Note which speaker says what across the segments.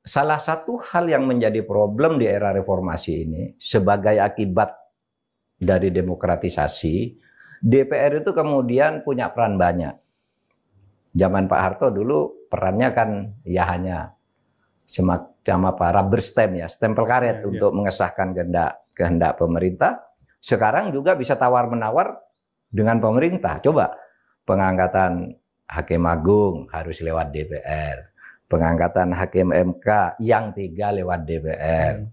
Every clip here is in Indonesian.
Speaker 1: salah satu hal yang menjadi problem di era reformasi ini sebagai akibat dari demokratisasi, DPR itu kemudian punya peran banyak. Zaman Pak Harto dulu perannya kan ya hanya semacam apa, rubber stamp ya, stempel karet untuk mengesahkan kehendak pemerintah. Sekarang juga bisa tawar-menawar dengan pemerintah. Coba pengangkatan Hakim Agung harus lewat DPR. Pengangkatan Hakim MK yang 3 lewat DPR.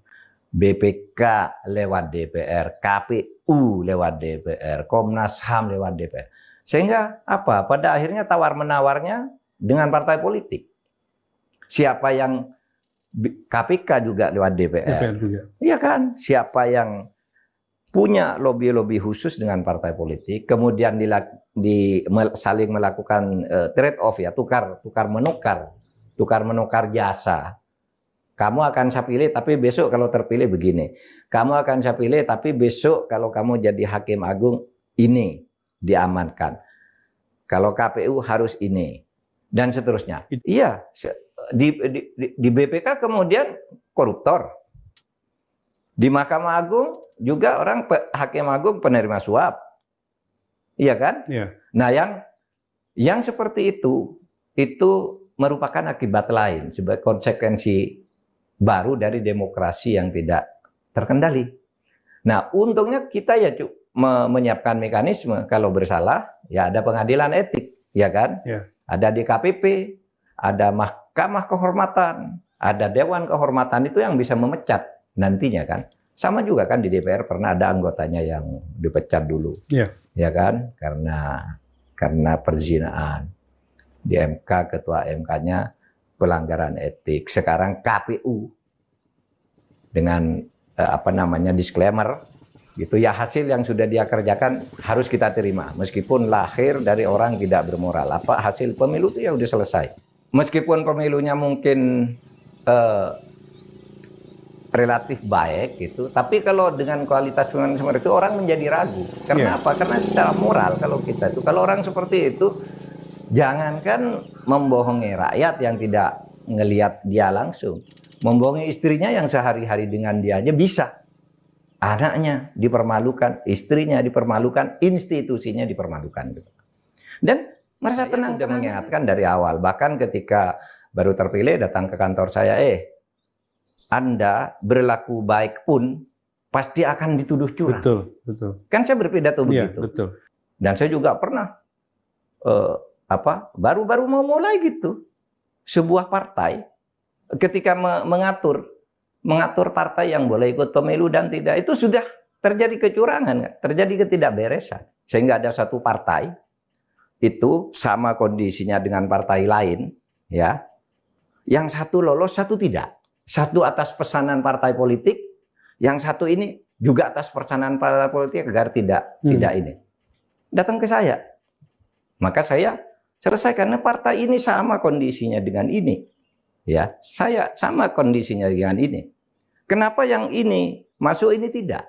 Speaker 1: BPK lewat DPR. KPU lewat DPR. Komnas HAM lewat DPR. Sehingga apa? Pada akhirnya tawar-menawarnya dengan partai politik. Siapa yang KPK juga lewat DPR. Iya kan? Siapa yang punya lobby-lobby khusus dengan partai politik, kemudian saling melakukan trade off ya, tukar menukar jasa. Kamu akan saya pilih, tapi besok kalau terpilih begini. Kamu akan saya pilih, tapi besok kalau kamu jadi Hakim Agung ini diamankan. Kalau KPU harus ini dan seterusnya. Iya, di BPK kemudian koruptor. Di Mahkamah Agung juga orang Hakim Agung penerima suap. Iya kan?
Speaker 2: Iya.
Speaker 1: Nah, yang seperti itu merupakan akibat lain sebagai konsekuensi baru dari demokrasi yang tidak terkendali. Nah, untungnya kita ya menyiapkan mekanisme kalau bersalah ya ada pengadilan etik, ya kan?
Speaker 2: Ya.
Speaker 1: Ada DKPP, ada Mahkamah Kehormatan, ada Dewan Kehormatan itu yang bisa memecat nantinya kan. Sama juga kan di DPR pernah ada anggotanya yang dipecat dulu, ya kan? Karena perzinaan. Di MK ketua MK-nya pelanggaran etik. Sekarang KPU dengan disclaimer gitu ya, hasil yang sudah dia kerjakan harus kita terima meskipun lahir dari orang tidak bermoral. Apa hasil pemilu itu ya udah selesai. Meskipun pemilunya mungkin relatif baik gitu, tapi kalau dengan kualitas pemilihan seperti itu orang menjadi ragu. Karena apa? Karena secara moral kalau orang seperti itu, jangankan membohongi rakyat yang tidak ngelihat dia langsung, membohongi istrinya yang sehari-hari dengan dia aja bisa. Anaknya dipermalukan, istrinya dipermalukan, institusinya dipermalukan. Dan merasa tenang. Sudah mengingatkan dari awal, bahkan ketika baru terpilih datang ke kantor saya, Anda berlaku baik pun pasti akan dituduh curang.
Speaker 2: Betul.
Speaker 1: Kan saya berpidato begitu.
Speaker 2: Betul.
Speaker 1: Dan saya juga pernah baru-baru mau mulai gitu. Sebuah partai ketika mengatur partai yang boleh ikut pemilu dan tidak, itu sudah terjadi kecurangan, terjadi ketidakberesan. Sehingga ada satu partai itu sama kondisinya dengan partai lain, ya. Yang satu lolos, satu tidak. Satu atas pesanan partai politik, yang satu ini juga atas pesanan partai politik agar tidak ini. Datang ke saya. Maka saya selesai karena partai ini sama kondisinya dengan ini. Ya, saya sama kondisinya dengan ini. Kenapa yang ini masuk ini tidak?